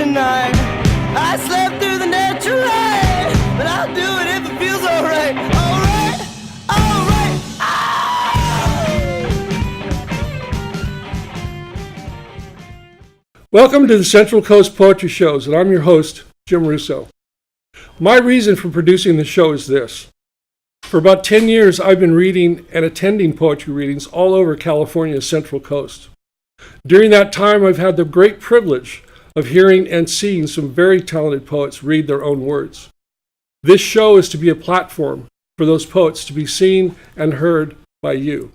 tonight. I slept through the natural light, but I'll do it if it feels alright. Alright, alright, Welcome to the Central Coast Poetry Shows, and I'm your host, Jim Russo. My reason for producing the show is this. For about 10 years, I've been reading and attending poetry readings all over California's Central Coast. During that time, I've had the great privilege of hearing and seeing some very talented poets read their own words. This show is to be a platform for those poets to be seen and heard by you.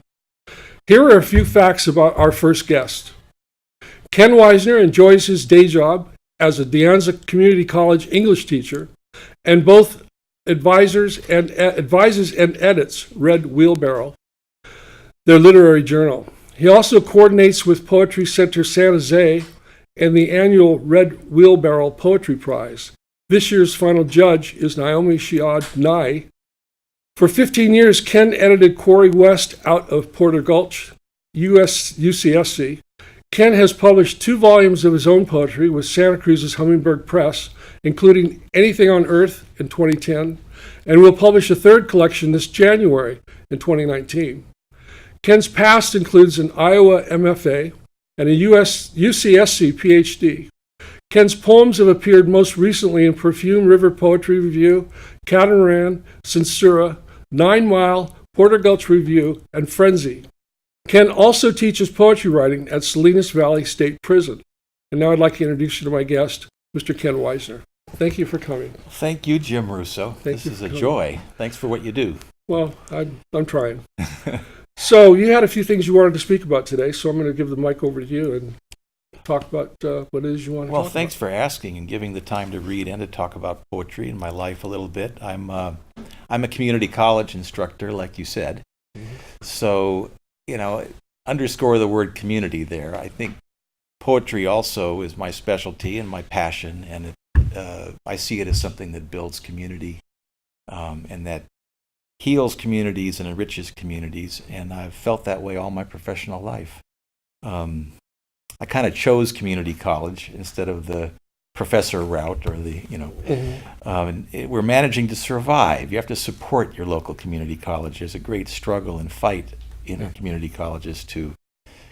Here are a few facts about our first guest. Ken Weisner enjoys his day job as a De Anza Community College English teacher, and both advises and edits Red Wheelbarrow, their literary journal. He also coordinates with Poetry Center San Jose and the annual Red Wheelbarrow Poetry Prize. This year's final judge is Naomi Shiad Nye. For 15 years, Ken edited Quarry West out of Porter Gulch, UCSC. Ken has published 2 volumes of his own poetry with Santa Cruz's Hummingbird Press, including Anything on Earth in 2010, and will publish a 3rd collection this January in 2019. Ken's past includes an Iowa MFA and a UCSC PhD. Ken's poems have appeared most recently in Perfume River Poetry Review, Catamaran, Censura, 9 Mile, Porter Gulch Review, and Frenzy. Ken also teaches poetry writing at Salinas Valley State Prison. And now I'd like to introduce you to my guest, Mr. Ken Weisner. Thank you for coming. Thank you, Jim Russo. This is a joy. Thanks for what you do. Well, I'm trying. So you had a few things you wanted to speak about today, so I'm going to give the mic over to you and talk about what it is you want to talk about. Well, thanks for asking and giving the time to read and to talk about poetry in my life a little bit. I'm a community college instructor, like you said. Mm-hmm. So, underscore the word community there. I think poetry also is my specialty and my passion, and I see it as something that builds community and that heals communities and enriches communities, and I've felt that way all my professional life. I kind of chose community college instead of the professor route or we're managing to survive. You have to support your local community college. There's a great struggle and fight in community colleges to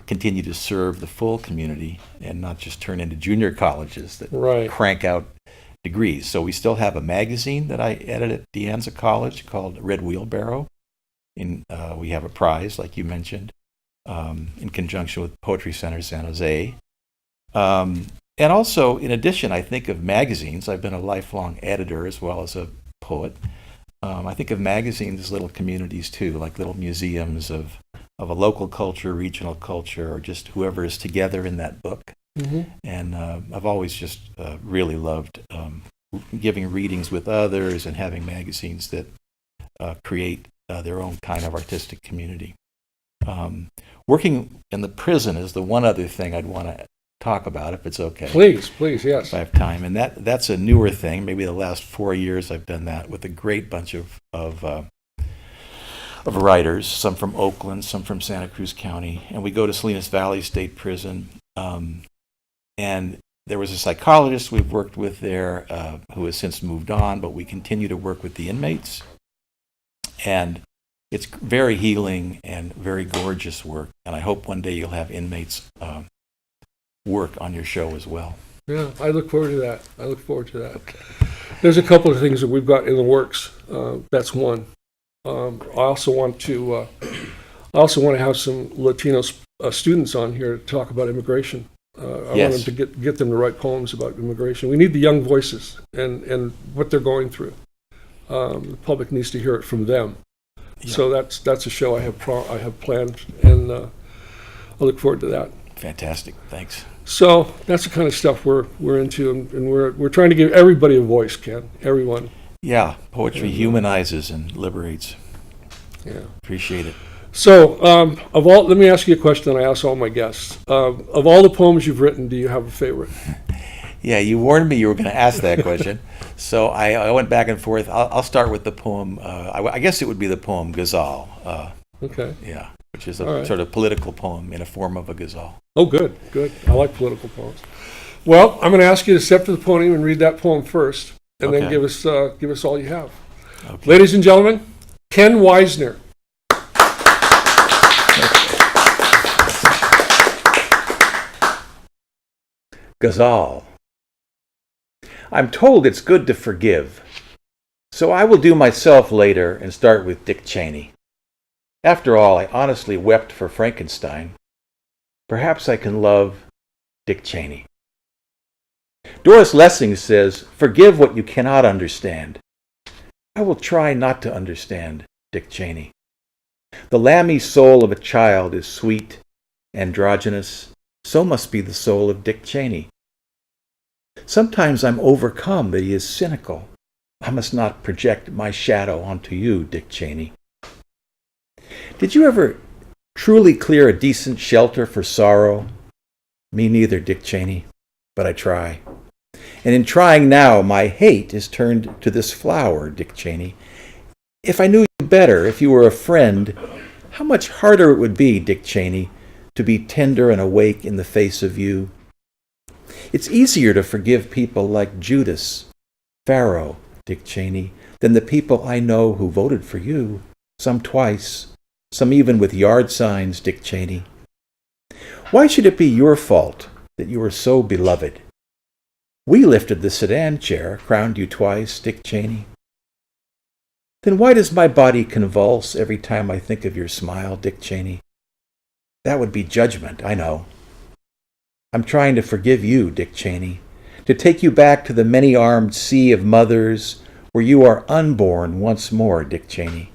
continue to serve the full community and not just turn into junior colleges that crank out degrees. So we still have a magazine that I edit at De Anza College called Red Wheelbarrow. We have a prize, like you mentioned, in conjunction with Poetry Center San Jose. And also, in addition, I think of magazines. I've been a lifelong editor as well as a poet. I think of magazines as little communities too, like little museums of a local culture, regional culture, or just whoever is together in that book. Mm-hmm. And I've always just really loved giving readings with others and having magazines that create their own kind of artistic community. Working in the prison is the one other thing I'd want to talk about, if it's okay. Please, yes. If I have time. And that's a newer thing. Maybe the last 4 years I've done that with a great bunch of writers, some from Oakland, some from Santa Cruz County. And we go to Salinas Valley State Prison. And there was a psychologist we've worked with there who has since moved on, but we continue to work with the inmates. And it's very healing and very gorgeous work. And I hope one day you'll have inmates work on your show as well. Yeah, I look forward to that. Okay. There's a couple of things that we've got in the works. That's one. I also want to have some Latino students on here to talk about immigration. I want them to get them to write poems about immigration. We need the young voices and what they're going through. The public needs to hear it from them. Yeah. So that's a show I have planned, and I look forward to that. Fantastic, thanks. So that's the kind of stuff we're into, and we're trying to give everybody a voice, Ken. Everyone. Yeah, poetry humanizes and liberates. Yeah, appreciate it. So, let me ask you a question that I ask all my guests. Of all the poems you've written, do you have a favorite? Yeah, you warned me you were going to ask that question. So I went back and forth. I'll start with the poem. I guess it would be the poem Ghazal. Okay. Yeah, which is a sort of political poem in a form of a ghazal. Oh, good. I like political poems. Well, I'm going to ask you to step to the podium and read that poem first, and then Okay. give us all you have. Okay. Ladies and gentlemen, Ken Weisner. Ghazal. I'm told it's good to forgive, so I will do myself later and start with Dick Cheney. After all, I honestly wept for Frankenstein. Perhaps I can love Dick Cheney. Doris Lessing says, "Forgive what you cannot understand." I will try not to understand Dick Cheney. The lammy soul of a child is sweet, androgynous. So must be the soul of Dick Cheney. Sometimes I'm overcome that he is cynical. I must not project my shadow onto you, Dick Cheney. Did you ever truly clear a decent shelter for sorrow? Me neither, Dick Cheney, but I try. And in trying now, my hate is turned to this flower, Dick Cheney. If I knew you better, if you were a friend, how much harder it would be, Dick Cheney, to be tender and awake in the face of you. It's easier to forgive people like Judas, Pharaoh, Dick Cheney, than the people I know who voted for you, some twice, some even with yard signs, Dick Cheney. Why should it be your fault that you are so beloved? We lifted the sedan chair, crowned you twice, Dick Cheney. Then why does my body convulse every time I think of your smile, Dick Cheney? That would be judgment, I know. I'm trying to forgive you, Dick Cheney, to take you back to the many-armed sea of mothers where you are unborn once more, Dick Cheney.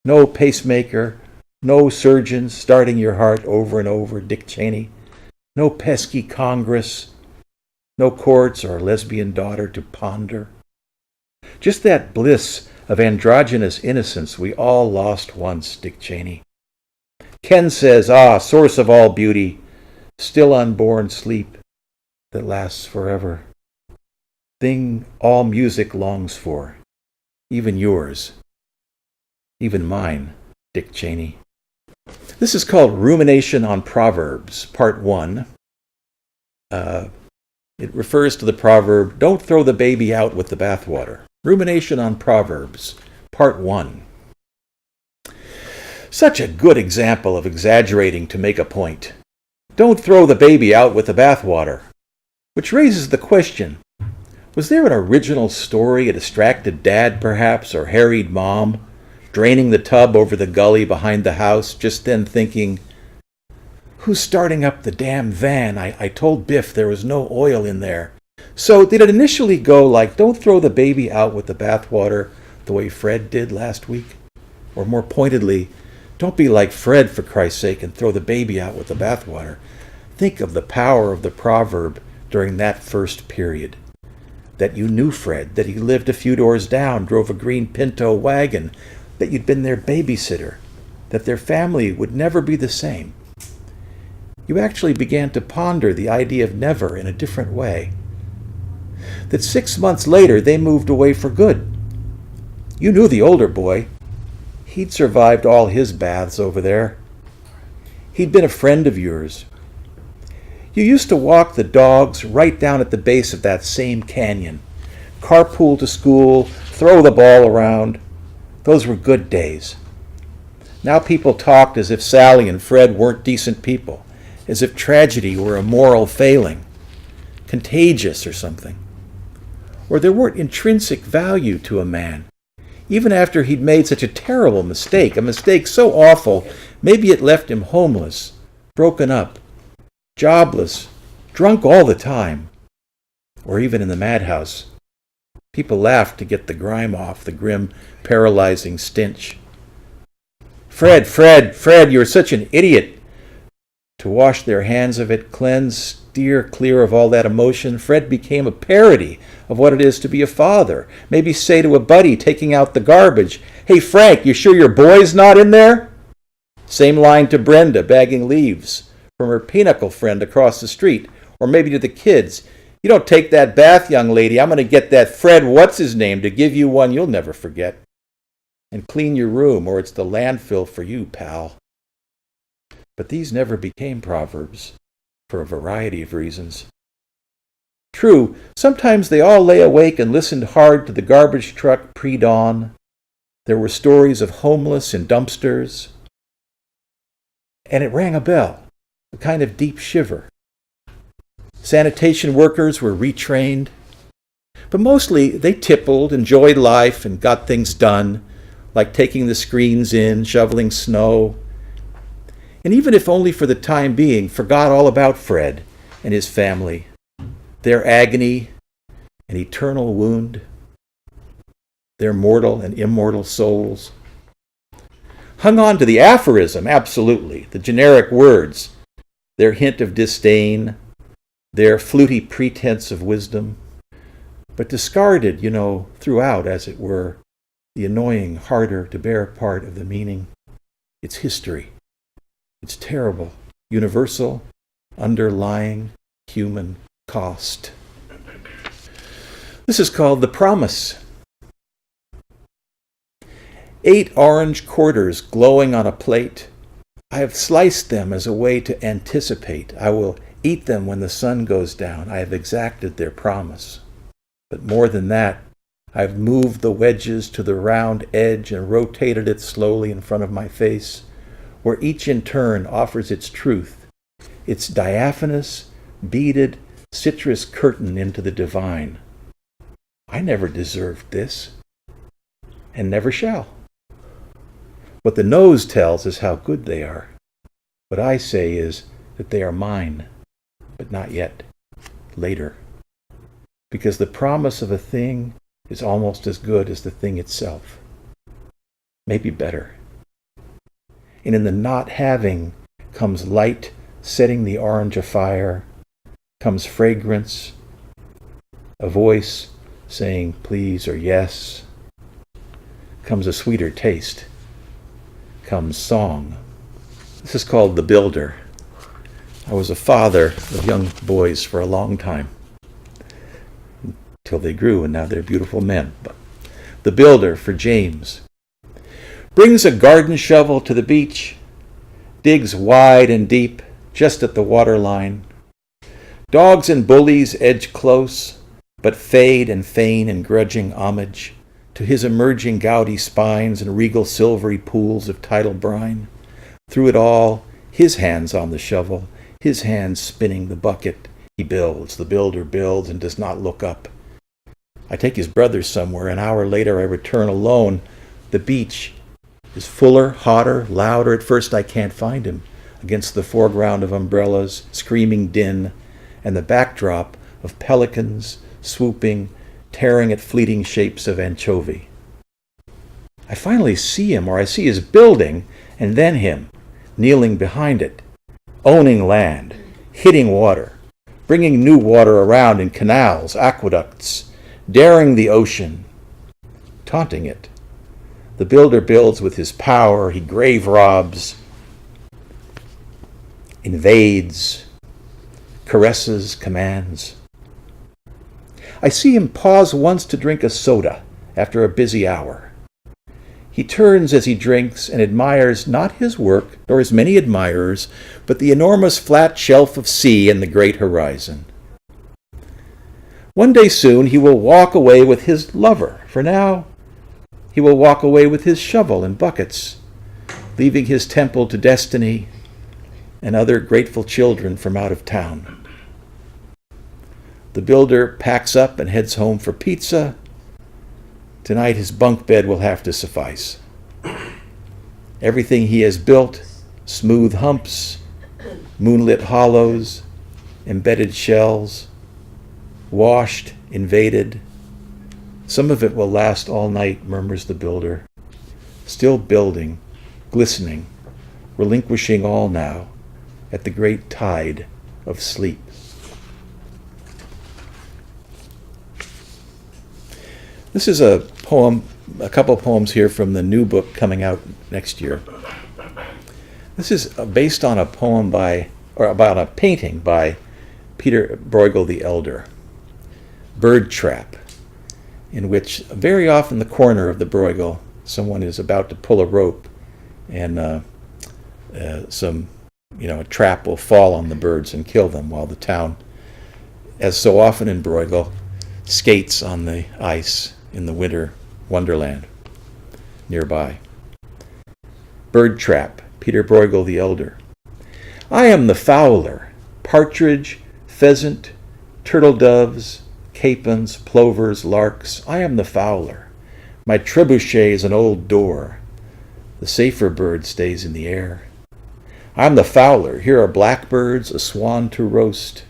No pacemaker, no surgeons starting your heart over and over, Dick Cheney. No pesky Congress, no courts or lesbian daughter to ponder. Just that bliss of androgynous innocence we all lost once, Dick Cheney. Ken says, source of all beauty, still unborn sleep that lasts forever. Thing all music longs for, even yours, even mine, Dick Cheney. This is called Rumination on Proverbs, Part 1. It refers to the proverb, don't throw the baby out with the bathwater. Rumination on Proverbs, Part 1. Such a good example of exaggerating to make a point. Don't throw the baby out with the bathwater. Which raises the question, was there an original story, a distracted dad perhaps, or harried mom, draining the tub over the gully behind the house, just then thinking, who's starting up the damn van? I told Biff there was no oil in there. So did it initially go like, don't throw the baby out with the bathwater the way Fred did last week? Or more pointedly, don't be like Fred, for Christ's sake, and throw the baby out with the bathwater. Think of the power of the proverb during that first period. That you knew Fred, that he lived a few doors down, drove a green Pinto wagon, that you'd been their babysitter, that their family would never be the same. You actually began to ponder the idea of never in a different way. That 6 months later they moved away for good. You knew the older boy. He'd survived all his baths over there. He'd been a friend of yours. You used to walk the dogs right down at the base of that same canyon. Carpool to school, throw the ball around. Those were good days. Now people talked as if Sally and Fred weren't decent people, as if tragedy were a moral failing, contagious or something. Or there weren't intrinsic value to a man. Even after he'd made such a terrible mistake, a mistake so awful, maybe it left him homeless, broken up, jobless, drunk all the time, or even in the madhouse. People laughed to get the grime off, the grim, paralyzing stench. Fred, you're such an idiot. To wash their hands of it, cleanse, steer clear of all that emotion, Fred became a parody of what it is to be a father. Maybe say to a buddy taking out the garbage, hey Frank, you sure your boy's not in there? Same line to Brenda bagging leaves from her pinochle friend across the street. Or maybe to the kids, you don't take that bath, young lady, I'm going to get that Fred what's-his-name to give you one you'll never forget. And clean your room, or it's the landfill for you, pal. But these never became proverbs, for a variety of reasons. True, sometimes they all lay awake and listened hard to the garbage truck pre-dawn. There were stories of homeless in dumpsters. And it rang a bell, a kind of deep shiver. Sanitation workers were retrained. But mostly they tippled, enjoyed life, and got things done, like taking the screens in, shoveling snow. And even if only for the time being, forgot all about Fred and his family, their agony and eternal wound, their mortal and immortal souls. Hung on to the aphorism, absolutely, the generic words, their hint of disdain, their fluty pretense of wisdom, but discarded, throughout, as it were, the annoying, harder to bear part of the meaning. It's history. It's terrible, universal, underlying, human cost. This is called The Promise. 8 orange quarters glowing on a plate. I have sliced them as a way to anticipate. I will eat them when the sun goes down. I have exacted their promise. But more than that, I have moved the wedges to the round edge and rotated it slowly in front of my face, where each in turn offers its truth, its diaphanous, beaded, citrus curtain into the divine. I never deserved this, and never shall. What the nose tells is how good they are. What I say is that they are mine, but not yet, later. Because the promise of a thing is almost as good as the thing itself. Maybe better. And in the not having comes light setting the orange afire, comes fragrance, a voice saying please or yes, comes a sweeter taste, comes song. This is called The Builder. I was a father of young boys for a long time, till they grew and now they're beautiful men. But The Builder for James brings a garden shovel to the beach, digs wide and deep just at the waterline. Dogs and bullies edge close, but fade and feign in grudging homage to his emerging gouty spines and regal silvery pools of tidal brine. Through it all, his hands on the shovel, his hands spinning the bucket. He builds, the builder builds and does not look up. I take his brothers somewhere. An hour later I return alone. The beach is fuller, hotter, louder. At first I can't find him against the foreground of umbrellas, screaming din, and the backdrop of pelicans swooping, tearing at fleeting shapes of anchovy. I finally see him, or I see his building, and then him, kneeling behind it, owning land, hitting water, bringing new water around in canals, aqueducts, daring the ocean, taunting it. The builder builds with his power, he grave robs, invades, caresses, commands. I see him pause once to drink a soda after a busy hour. He turns as he drinks and admires not his work, nor his many admirers, but the enormous flat shelf of sea and the great horizon. One day soon he will walk away with his lover. For now, he will walk away with his shovel and buckets, leaving his temple to destiny and other grateful children from out of town. The builder packs up and heads home for pizza. Tonight his bunk bed will have to suffice. Everything he has built, smooth humps, moonlit hollows, embedded shells, washed, invaded. Some of it will last all night, murmurs the builder, still building, glistening, relinquishing all now at the great tide of sleep. This is a poem, a couple poems here from the new book coming out next year. This is based on a poem by, or about a painting by Peter Bruegel the Elder, Bird Trap, in which very often the corner of the Bruegel, someone is about to pull a rope and a trap will fall on the birds and kill them while the town as so often in Bruegel, skates on the ice in the winter wonderland nearby. Bird Trap, Peter Bruegel the Elder. I am the fowler, partridge, pheasant, turtle doves, capons, plovers, larks. I am the fowler. My trebuchet is an old door. The safer bird stays in the air. I am the fowler. Here are blackbirds, a swan to roast.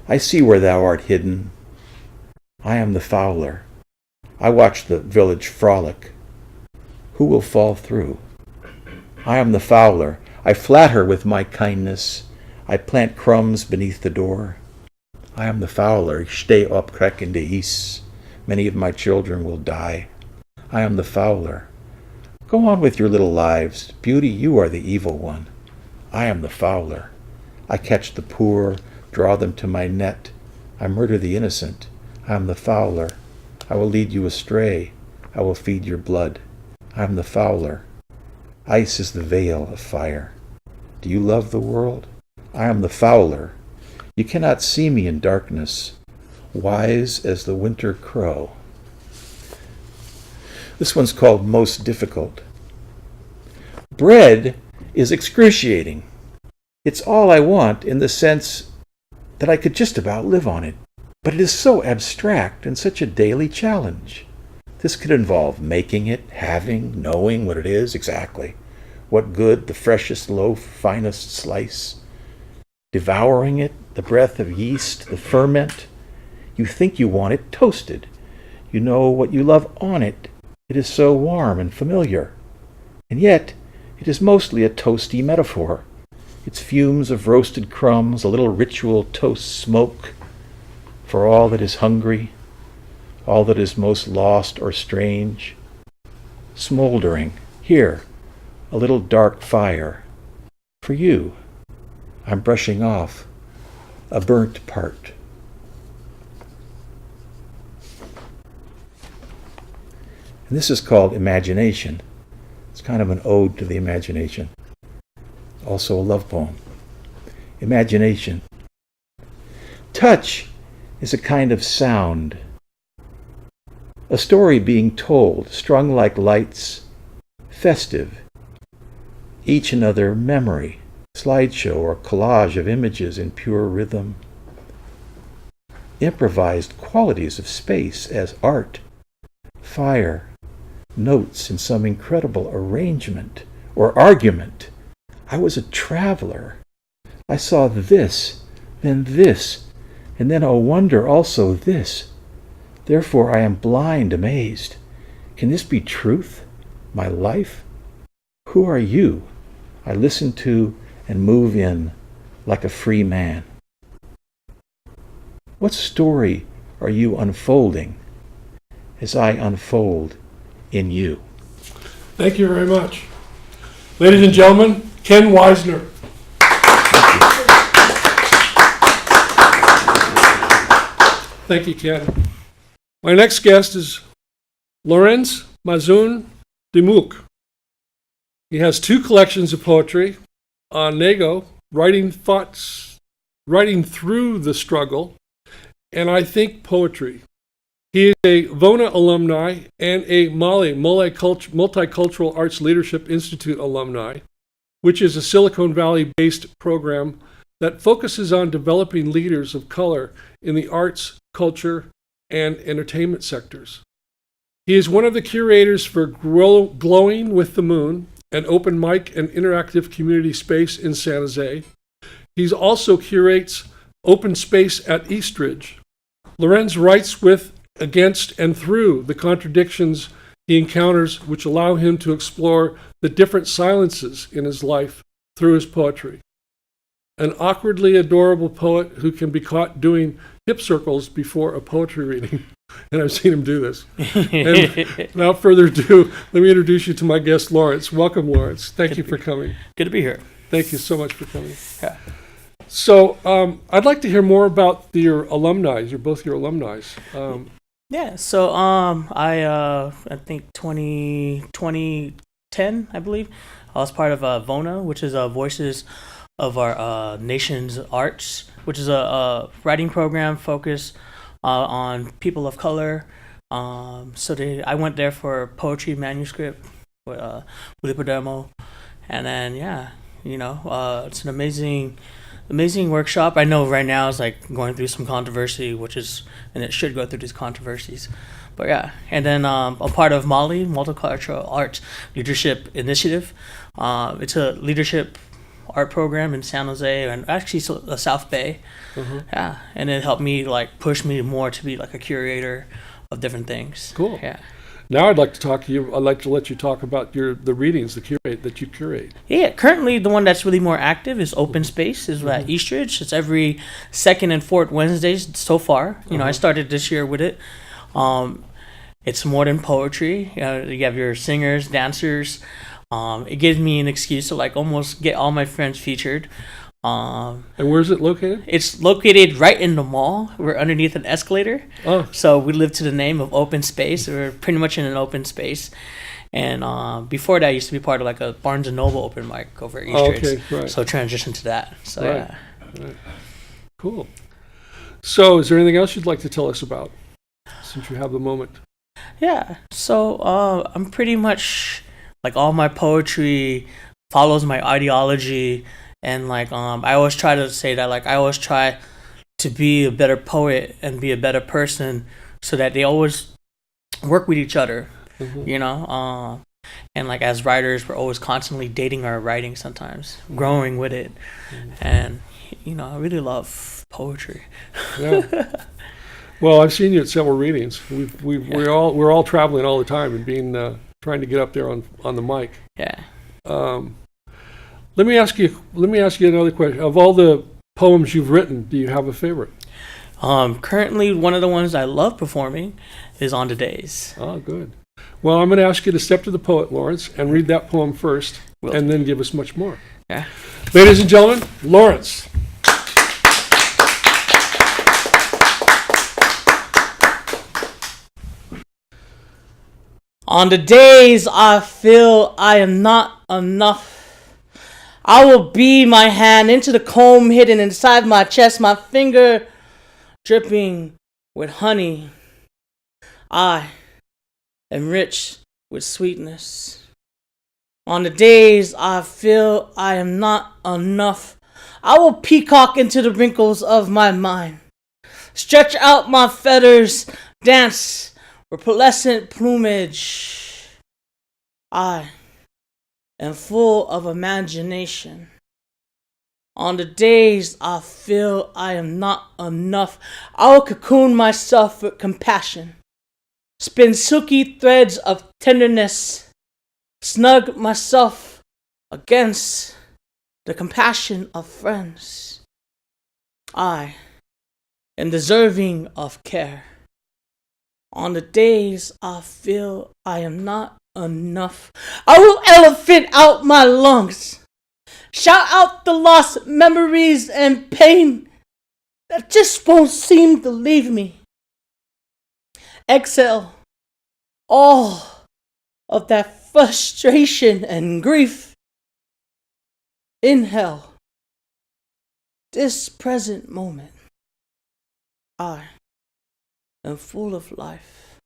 I see where thou art hidden. I am the fowler. I watch the village frolic. Who will fall through? I am the fowler. I flatter with my kindness. I plant crumbs beneath the door. I am the fowler. Ich stehe op krek in de is. Many of my children will die. I am the fowler. Go on with your little lives. Beauty, you are the evil one. I am the fowler. I catch the poor, draw them to my net. I murder the innocent. I am the fowler. I will lead you astray. I will feed your blood. I am the fowler. Ice is the veil of fire. Do you love the world? I am the fowler. You cannot see me in darkness, wise as the winter crow. This one's called Most Difficult. Bread is excruciating. It's all I want in the sense that I could just about live on it. But it is so abstract and such a daily challenge. This could involve making it, having, knowing what it is exactly. What good, the freshest loaf, finest slice. Devouring it, the breath of yeast, the ferment. You think you want it toasted. You know what you love on it. It is so warm and familiar. And yet, it is mostly a toasty metaphor. Its fumes of roasted crumbs, a little ritual toast smoke for all that is hungry, all that is most lost or strange. Smoldering, here, a little dark fire. For you, I'm brushing off a burnt part. And this is called Imagination. It's kind of an ode to the imagination. Also a love poem. Imagination. Touch is a kind of sound. A story being told, strung like lights, festive. Each another memory, slideshow or collage of images in pure rhythm. Improvised qualities of space as art, fire, notes in some incredible arrangement or argument. I was a traveler. I saw this, then this, and then, oh wonder, also this. Therefore I am blind, amazed. Can this be truth? My life? Who are you? I listen to and move in like a free man. What story are you unfolding as I unfold in you? Thank you very much. Ladies and gentlemen, Ken Weisner. Thank you, Ken. My next guest is Lorenz Mazon Dumuk. He has 2 collections of poetry on Nego, writing thoughts, writing through the struggle, and I think poetry. He is a VONA alumni and a MALI, Multicultural Arts Leadership Institute alumni, which is a Silicon Valley-based program that focuses on developing leaders of color in the arts, culture, and entertainment sectors. He is one of the curators for Glowing with the Moon, an open mic and interactive community space in San Jose. He also curates open space at Eastridge. Lorenz writes with, against, and through the contradictions he encounters, which allow him to explore the different silences in his life through his poetry. An awkwardly adorable poet who can be caught doing hip circles before a poetry reading. And I've seen him do this. And without further ado, let me introduce you to my guest, Lawrence. Welcome, Lawrence. Thank you for coming. Good to be here. Thank you so much for coming. Yeah. So I'd like to hear more about your alumni. You're both your alumni. Yeah. So I think 2010, I believe, I was part of VONA, which is Voices our nation's arts, which is a writing program focused on people of color. I went there for poetry manuscript with demo, and then it's an amazing workshop. I know right now it's like going through some controversy, and it should go through these controversies. But yeah, and then I'm part of MOLLI, Multicultural Arts Leadership Initiative. It's a leadership art program in San Jose and actually the South Bay. Mm-hmm. Yeah, and it helped me push me more to be a curator of different things. Cool. Yeah. Now I'd like to talk to you. I'd like to let you talk about the readings that you curate. Yeah, currently the one that's really more active is Open Space. Is at Eastridge. It's every second and fourth Wednesdays so far. I started this year with it. It's more than poetry. You have your singers, dancers. It gives me an excuse to almost get all my friends featured. And where is it located? It's located right in the mall. We're underneath an escalator. Oh. So we live to the name of Open Space. We're pretty much in an open space. And before that, I used to be part of a Barnes & Noble open mic over at Eastridge. Okay, right. So transitioned to that. So right. Right. Cool. So is there anything else you'd like to tell us about, since you have the moment? Yeah. So I'm pretty much all my poetry follows my ideology, and I always try to say that I always try to be a better poet and be a better person, so that they always work with each other. Mm-hmm. And as writers, we're always constantly dating our writing, sometimes growing with it. Mm-hmm. And I really love poetry. Yeah. Well, I've seen you at several readings. We're all traveling all the time and being trying to get up there on the mic. Yeah. Let me ask you another question. Of all the poems you've written, do you have a favorite? Currently, one of the ones I love performing is On the Days. Oh, good. Well, I'm going to ask you to step to the poet, Lawrence, and read that poem first, and then give us much more. Yeah. Ladies and gentlemen, Lawrence. On the days I feel I am not enough, I will beat my hand into the comb hidden inside my chest, my finger dripping with honey. I am rich with sweetness. On the days I feel I am not enough, I will peacock into the wrinkles of my mind, stretch out my feathers, dance with pearlescent plumage. I am full of imagination. On the days I feel I am not enough, I will cocoon myself with compassion, spin silky threads of tenderness, snug myself against the compassion of friends. I am deserving of care. On the days I feel I am not enough, I will elephant out my lungs, shout out the lost memories and pain that just won't seem to leave me. Exhale all of that frustration and grief. Inhale this present moment. I am full of life.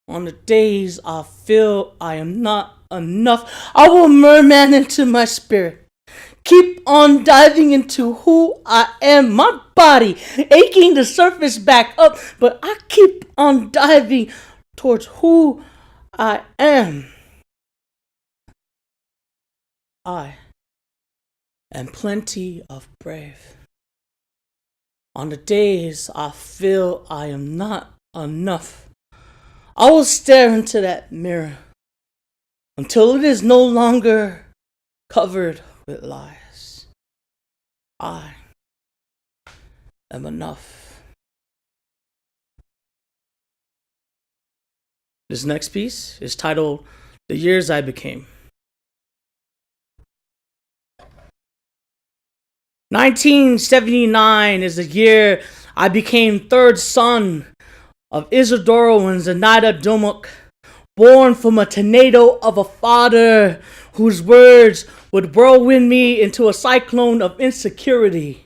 On the days I feel I am not enough, I will merman into my spirit. Keep on diving into who I am, my body aching to surface back up, but I keep on diving towards who I am. I am plenty of brave. On the days I feel I am not enough, I will stare into that mirror until it is no longer covered with lies. I am enough. This next piece is titled The Years I Became. 1979 is the year I became third son of Isidoro and Zenaida Dumuk, born from a tornado of a father whose words would whirlwind me into a cyclone of insecurity,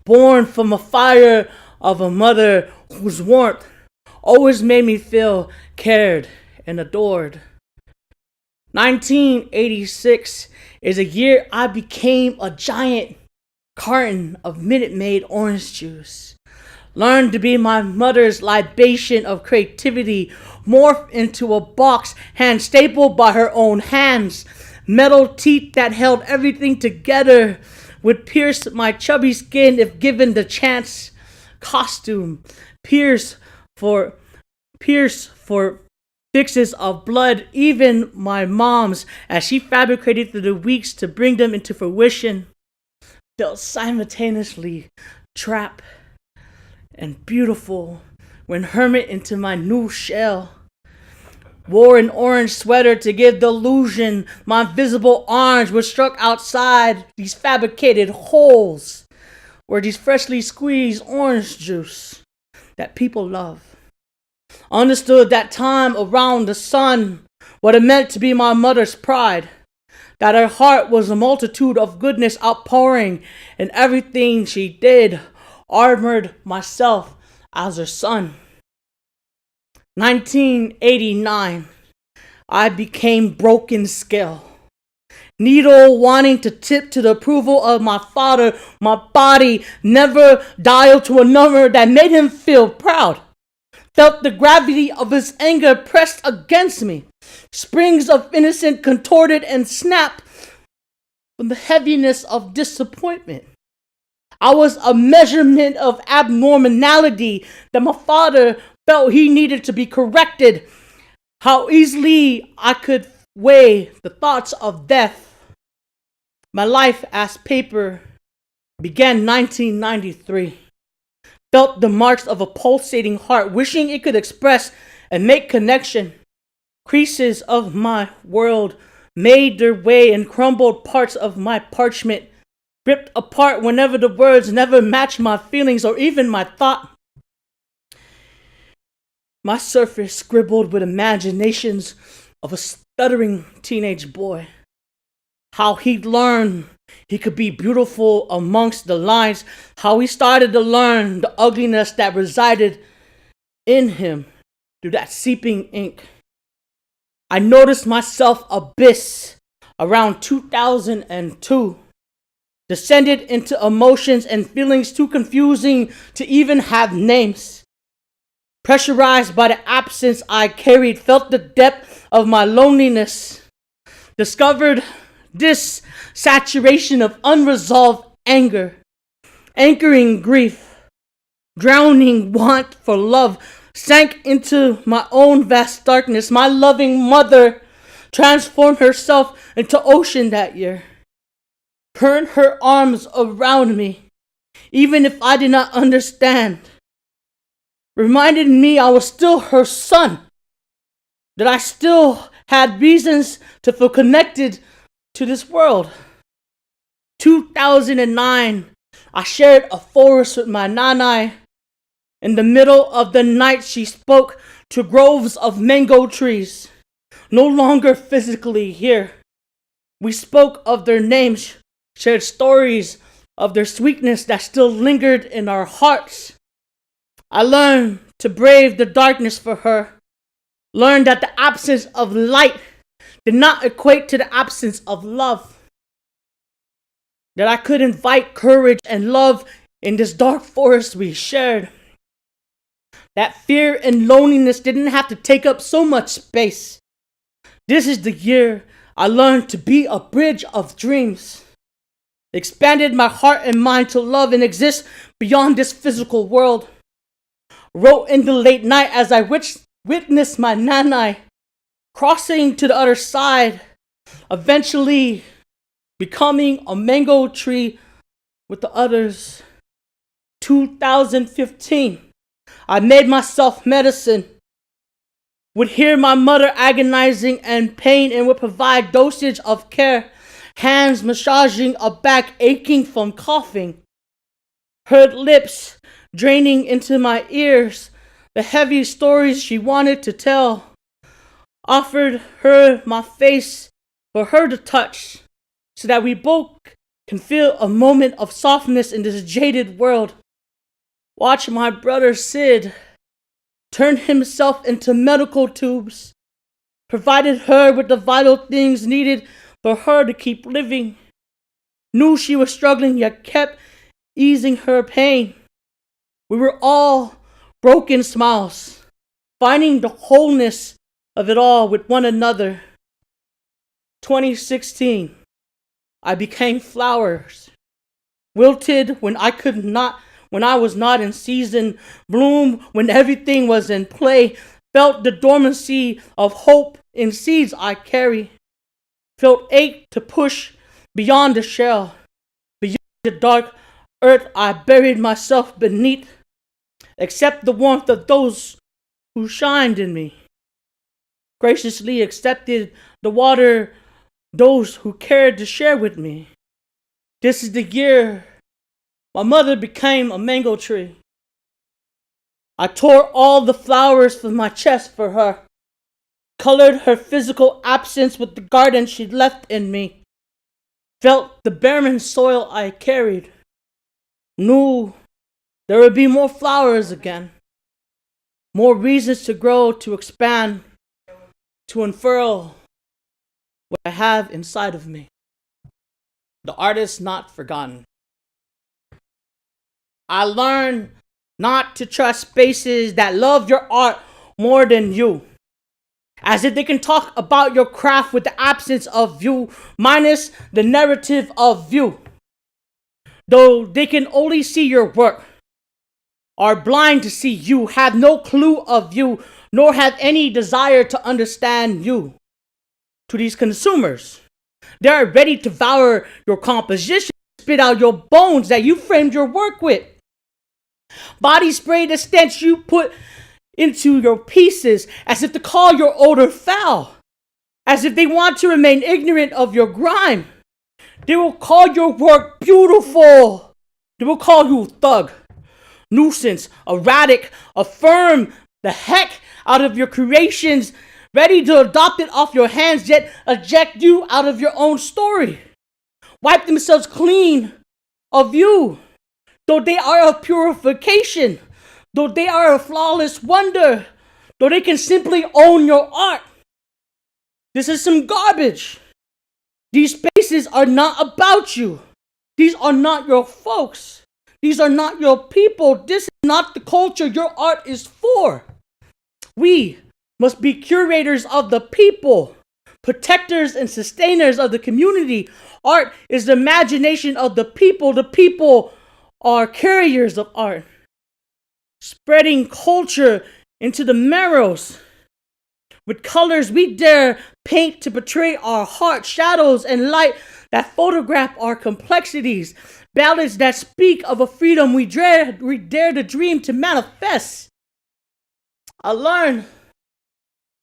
born from a fire of a mother whose warmth always made me feel cared and adored. 1986 is a year I became a giant carton of Minute Maid orange juice. Learned to be my mother's libation of creativity, morphed into a box hand stapled by her own hands. Metal teeth that held everything together would pierce my chubby skin if given the chance. Costume, pierce for fixes of blood, even my mom's, as she fabricated through the weeks to bring them into fruition, felt simultaneously trapped and beautiful when hermit into my new shell. Wore an orange sweater to give the illusion my visible arms were struck outside these fabricated holes where these freshly squeezed orange juice that people love. Understood that time around the sun, what it meant to be my mother's pride, that her heart was a multitude of goodness outpouring in everything she did, armored myself as her son. 1989, I became broken scale. Needle wanting to tip to the approval of my father, my body never dialed to a number that made him feel proud. Felt the gravity of his anger pressed against me. Springs of innocence contorted and snapped from the heaviness of disappointment. I was a measurement of abnormality that my father felt he needed to be corrected. How easily I could weigh the thoughts of death. My life as paper began 1993. Felt the marks of a pulsating heart, wishing it could express and make connection. Creases of my world made their way and crumbled parts of my parchment, ripped apart whenever the words never matched my feelings or even my thought. My surface scribbled with imaginations of a stuttering teenage boy. How he'd learned he could be beautiful amongst the lines. How he started to learn the ugliness that resided in him through that seeping ink. I noticed myself abyss around 2002. Descended into emotions and feelings too confusing to even have names. Pressurized by the absence I carried, felt the depth of my loneliness. Discovered this saturation of unresolved anger, anchoring grief, drowning want for love, sank into my own vast darkness. My loving mother transformed herself into ocean that year. Turned her arms around me, even if I did not understand. Reminded me I was still her son, that I still had reasons to feel connected to this world. 2009, I shared a forest with my nanai. In the middle of the night, she spoke to groves of mango trees, no longer physically here. We spoke of their names, shared stories of their sweetness that still lingered in our hearts. I learned to brave the darkness for her. Learned that the absence of light did not equate to the absence of love. That I could invite courage and love in this dark forest we shared. That fear and loneliness didn't have to take up so much space. This is the year I learned to be a bridge of dreams. Expanded my heart and mind to love and exist beyond this physical world. Wrote in the late night as I witnessed my nanai crossing to the other side, eventually becoming a mango tree with the others. 2015, I made myself medicine. Would hear my mother agonizing and pain and would provide dosage of care. Hands massaging a back aching from coughing. Heard lips draining into my ears the heavy stories she wanted to tell. Offered her my face for her to touch. so that we both can feel a moment of softness in this jaded world. Watch my brother Sid turn himself into medical tubes, provided her with the vital things needed for her to keep living. Knew she was struggling, yet kept easing her pain. We were all broken smiles, finding the wholeness of it all with one another. 2016, I became flowers, wilted when I was not in season, bloom when everything was in play, felt the dormancy of hope in seeds I carry, felt ache to push beyond the shell, beyond the dark earth I buried myself beneath, accept the warmth of those who shined in me, graciously accepted the water those who cared to share with me. This is the year my mother became a mango tree. I tore all the flowers from my chest for her, colored her physical absence with the garden she left in me, felt the barren soil I carried, knew there would be more flowers again, more reasons to grow, to expand, to unfurl what I have inside of me. The artist not forgotten. I learned not to trust spaces that love your art more than you, as if they can talk about your craft with the absence of you, minus the narrative of you. Though they can only see your work, are blind to see you, have no clue of you, nor have any desire to understand you. To these consumers, they are ready to devour your composition, spit out your bones that you framed your work with. Body spray the stench you put into your pieces, as if to call your odor foul, as if they want to remain ignorant of your grime. They will call your work beautiful. They will call you thug, nuisance, erratic, affirm the heck out of your creations, ready to adopt it off your hands, yet eject you out of your own story. Wipe themselves clean of you, though they are of purification, though they are a flawless wonder, though they can simply own your art. This is some garbage. These spaces are not about you. These are not your folks. These are not your people. This is not the culture your art is for. We must be curators of the people, protectors and sustainers of the community. Art is the imagination of the people. The people are carriers of art, spreading culture into the marrows. With colors we dare paint to portray our heart, shadows and light that photograph our complexities, ballads that speak of a freedom we dare to dream to manifest. I learned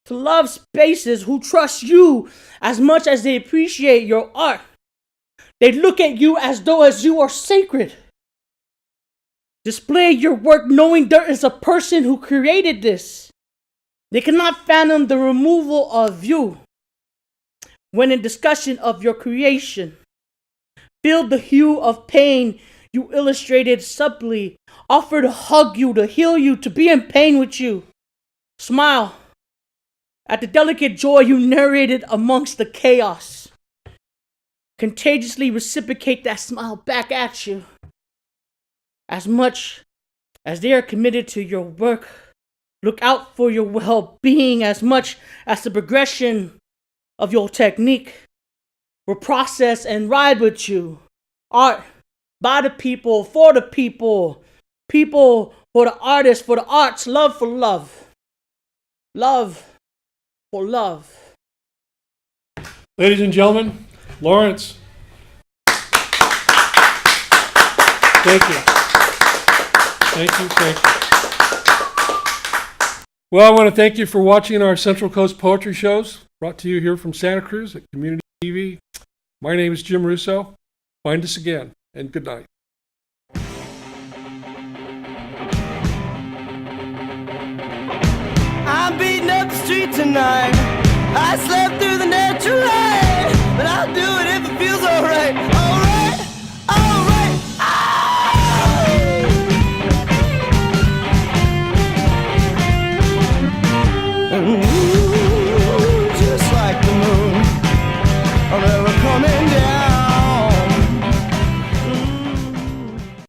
to love spaces who trust you as much as they appreciate your art. They look at you as though you are sacred. Display your work knowing there is a person who created this. They cannot fathom the removal of you. When in discussion of your creation, feel the hue of pain you illustrated subtly. Offer to hug you, to heal you, to be in pain with you. Smile at the delicate joy you narrated amongst the chaos. Contagiously reciprocate that smile back at you. As much as they are committed to your work, look out for your well-being as much as the progression of your technique will process and ride with you. Art by the people, for the people. People for the artists, for the arts. Love for love. Love for love. Ladies and gentlemen, Lorenz. Thank you. Thank you. Well, I want to thank you for watching our Central Coast Poetry Shows, brought to you here from Santa Cruz at Community TV. My name is Jim Russo. Find us again, and good night. I'm beating up the street tonight. I slept through the natural light, but I'll do it if it feels alright. alright, alright, alright. Oh!